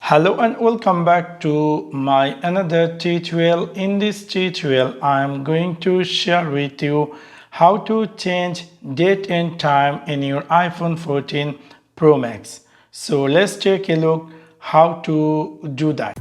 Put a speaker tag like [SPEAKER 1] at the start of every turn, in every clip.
[SPEAKER 1] Hello and welcome back to my another tutorial. In this tutorial I am going to share with you how to change date and time in your iPhone 14 Pro Max. So let's take a look how to do that.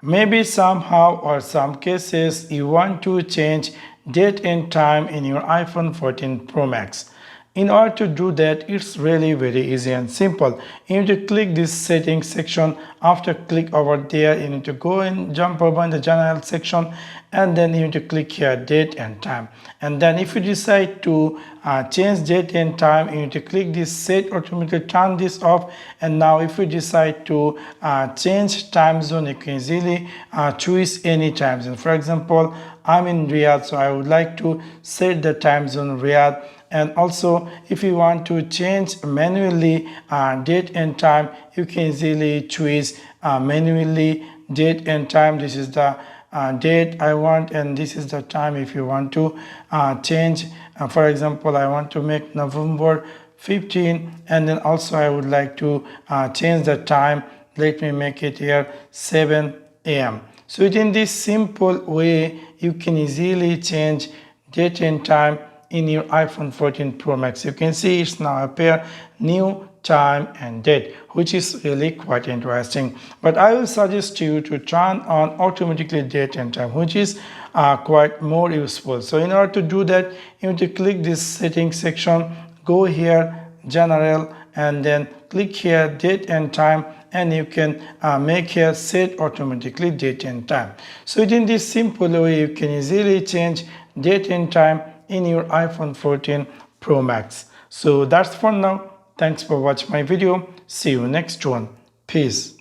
[SPEAKER 1] Maybe somehow or some cases you want to change date and time in your iPhone 14 Pro Max. In order to do that, it's really very easy and simple. You need to click this settings section. After click over there, you need to go and jump over in the general section, and then you need to click here date and time. And then if you decide to change date and time, you need to click this set automatically, turn this off. And now if you decide to change time zone, you can easily choose any time zone. For example, I'm in Riyadh, so I would like to set the time zone Riyadh. And also if you want to change manually date and time, you can easily choose manually date and time. This is the date I want, and this is the time if you want to change. For example, I want to make November 15, and then also I would like to change the time. Let me make it here 7 a.m. So within this simple way, you can easily change date and time in your iPhone 14 Pro Max. You can see it's now appear new time and date, which is really quite interesting. But I will suggest you to turn on automatically date and time, which is quite more useful. So in order to do that, you need to click this settings section, go here general, and then click here date and time, and you can make here set automatically date and time. So within this simple way, you can easily change date and time in your iPhone 14 Pro Max. So that's for now. Thanks for watching my video. See you next one. Peace.